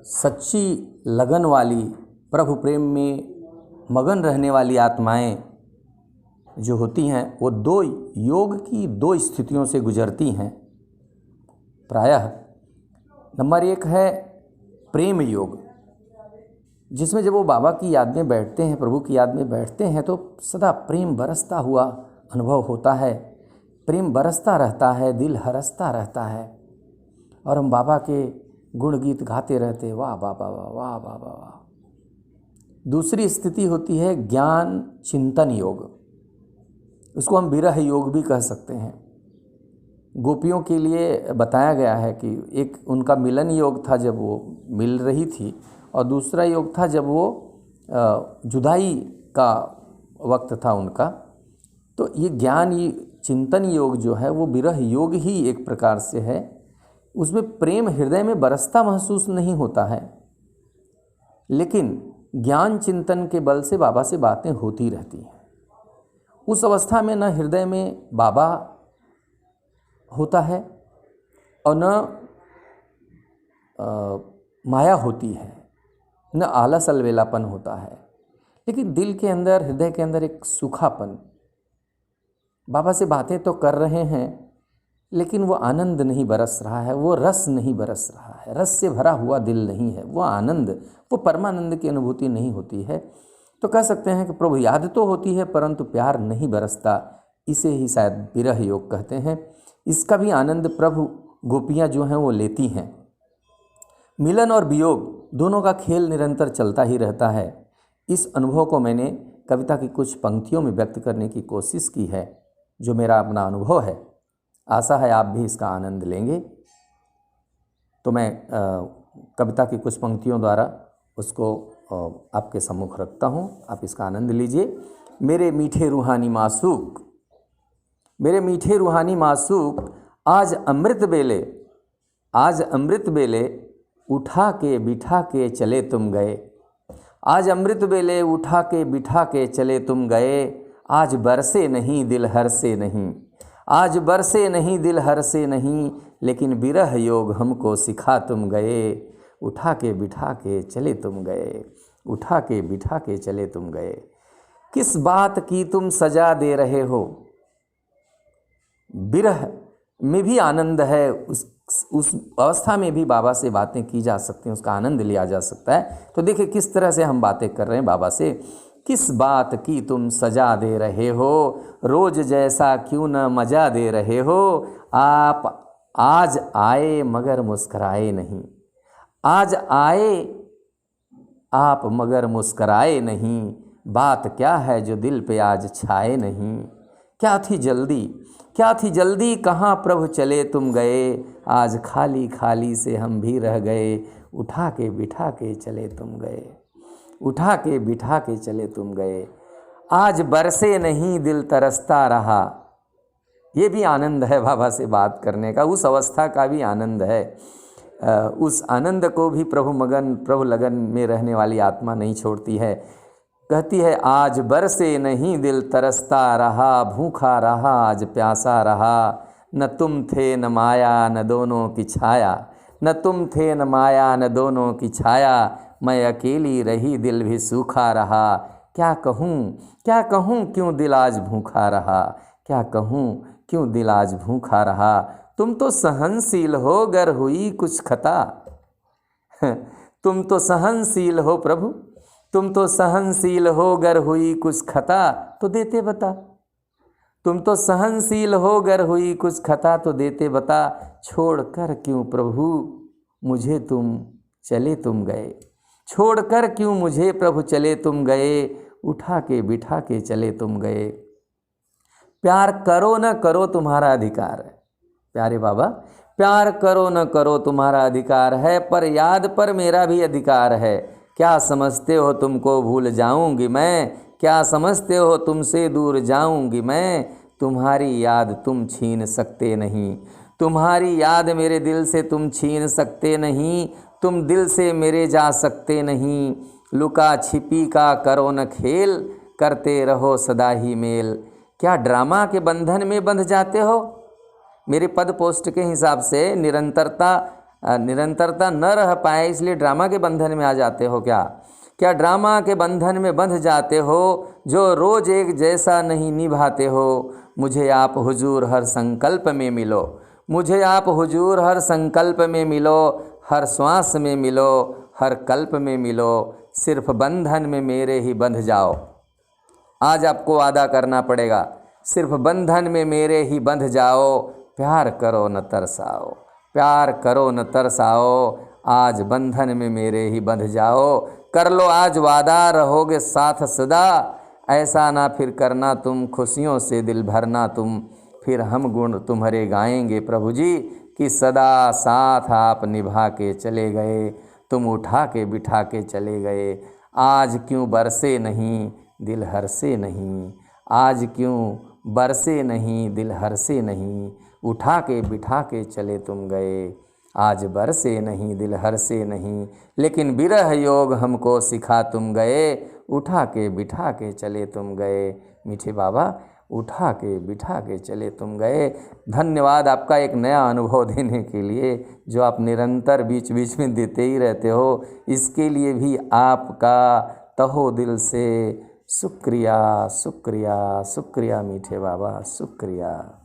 सच्ची लगन वाली, प्रभु प्रेम में मगन रहने वाली आत्माएं जो होती हैं वो दो योग की दो स्थितियों से गुजरती हैं प्रायः। नंबर एक है प्रेम योग, जिसमें जब वो बाबा की याद में बैठते हैं, प्रभु की याद में बैठते हैं, तो सदा प्रेम बरसता हुआ अनुभव होता है। प्रेम बरसता रहता है, दिल हरसता रहता है और हम बाबा के गुण गीत गाते रहते, वाह बाबा वाह, वाह बाबा वाह। दूसरी स्थिति होती है ज्ञान चिंतन योग, उसको हम विरह योग भी कह सकते हैं। गोपियों के लिए बताया गया है कि एक उनका मिलन योग था जब वो मिल रही थी, और दूसरा योग था जब वो जुदाई का वक्त था उनका। तो ये ज्ञान चिंतन योग जो है वो विरह योग ही एक प्रकार से है। उसमें प्रेम हृदय में बरसता महसूस नहीं होता है, लेकिन ज्ञान चिंतन के बल से बाबा से बातें होती रहती हैं। उस अवस्था में न हृदय में बाबा होता है और न माया होती है, न आलस अलवेलापन होता है, लेकिन दिल के अंदर, हृदय के अंदर एक सूखापन। बाबा से बातें तो कर रहे हैं, लेकिन वो आनंद नहीं बरस रहा है, वो रस नहीं बरस रहा है, रस से भरा हुआ दिल नहीं है, वो आनंद, वो परमानंद की अनुभूति नहीं होती है। तो कह सकते हैं कि प्रभु याद तो होती है परंतु प्यार नहीं बरसता। इसे ही शायद विरह योग कहते हैं। इसका भी आनंद प्रभु गोपियाँ जो हैं वो लेती हैं। मिलन और वियोग दोनों का खेल निरंतर चलता ही रहता है। इस अनुभव को मैंने कविता की कुछ पंक्तियों में व्यक्त करने की कोशिश की है, जो मेरा अपना अनुभव है। आशा है आप भी इसका आनंद लेंगे। तो मैं कविता की कुछ पंक्तियों द्वारा उसको आपके सम्मुख रखता हूँ, आप इसका आनंद लीजिए। मेरे मीठे रूहानी मासूक, मेरे मीठे रूहानी मासूक, आज अमृत बेले, आज अमृत बेले उठा के बिठा के चले तुम गए। आज अमृत बेले उठा के बिठा के चले तुम गए। आज बरसे नहीं दिल हर से नहीं, आज बरसे नहीं दिल हर से नहीं, लेकिन विरह योग हमको सिखा तुम गए। उठा के बिठा के चले तुम गए, उठा के बिठा के चले तुम गए। किस बात की तुम सजा दे रहे हो। विरह में भी आनंद है, उस अवस्था में भी बाबा से बातें की जा सकती हैं, उसका आनंद लिया जा सकता है। तो देखिए किस तरह से हम बातें कर रहे हैं बाबा से। किस बात की तुम सजा दे रहे हो, रोज जैसा क्यों न मजा दे रहे हो। आप आज आए मगर मुस्कराए नहीं, आज आए आप मगर मुस्कराए नहीं। बात क्या है जो दिल पे आज छाए नहीं। क्या थी जल्दी, क्या थी जल्दी, कहाँ प्रभु चले तुम गए। आज खाली खाली से हम भी रह गए। उठा के बिठा के चले तुम गए, उठा के बिठा के चले तुम गए। आज बरसे नहीं दिल तरसता रहा। ये भी आनंद है बाबा से बात करने का, उस अवस्था का भी आनंद है। उस आनंद को भी प्रभु मगन, प्रभु लगन में रहने वाली आत्मा नहीं छोड़ती है। कहती है आज बरसे नहीं दिल तरसता रहा, भूखा रहा आज प्यासा रहा। न तुम थे न माया न दोनों की छाया, न तुम थे न माया न दोनों की छाया। मैं अकेली रही दिल भी सूखा रहा। क्या कहूँ, क्या कहूँ क्यों दिल आज भूखा रहा। क्या कहूँ क्यों दिल आज भूखा रहा। तुम तो सहनशील हो गर हुई कुछ खता। तुम तो सहनशील हो प्रभु, तुम तो सहनशील हो गर हुई कुछ खता तो देते बता। तुम तो सहनशील हो गर हुई कुछ खता तो देते बता। छोड़ कर क्यों प्रभु मुझे तुम चले तुम गए। छोड़ कर क्यों मुझे प्रभु चले तुम गए। उठा के बिठा के चले तुम गए। प्यार करो न करो तुम्हारा अधिकार है। प्यारे बाबा, प्यार करो न करो तुम्हारा अधिकार है, पर याद पर मेरा भी अधिकार है। क्या समझते हो तुमको भूल जाऊंगी मैं, क्या समझते हो तुमसे दूर जाऊंगी मैं। तुम्हारी याद तुम छीन सकते नहीं, तुम्हारी याद मेरे दिल से तुम छीन सकते नहीं। तुम दिल से मेरे जा सकते नहीं। लुका छिपी का करो न खेल, करते रहो सदा ही मेल। क्या ड्रामा के बंधन में बंध जाते हो। मेरे पद पोस्ट के हिसाब से निरंतरता निरंतरता न रह पाए इसलिए ड्रामा के बंधन में आ जाते हो क्या? क्या ड्रामा के बंधन में बंध जाते हो जो रोज़ एक जैसा नहीं निभाते हो? मुझे आप हुजूर हर संकल्प में मिलो, मुझे आप हुजूर हर संकल्प में मिलो, हर श्वास में मिलो, हर कल्प में मिलो, सिर्फ बंधन में मेरे ही बंध जाओ। आज आपको वादा करना पड़ेगा, सिर्फ बंधन में मेरे ही बंध जाओ, प्यार करो न तरसाओ, प्यार करो न तरसाओ, आज बंधन में मेरे ही बंध जाओ। कर लो आज वादा, रहोगे साथ सदा, ऐसा ना फिर करना तुम, खुशियों से दिल भरना तुम, फिर हम गुण तुम्हारे गाएंगे प्रभु जी, कि सदा साथ आप निभा के चले गए, तुम उठा के बिठा के चले गए। आज क्यों बरसे नहीं दिल हरसे नहीं, आज क्यों बरसे नहीं दिल हरसे नहीं, उठा के बिठा के चले तुम गए। आज बरसे नहीं दिल हरसे नहीं, लेकिन विरह योग हमको सिखा तुम गए, उठा के बिठा के चले तुम गए। मीठे बाबा, उठा के बिठा के चले तुम गए। धन्यवाद आपका एक नया अनुभव देने के लिए, जो आप निरंतर बीच बीच में देते ही रहते हो। इसके लिए भी आपका तहो दिल से शुक्रिया, शुक्रिया, शुक्रिया मीठे बाबा, शुक्रिया।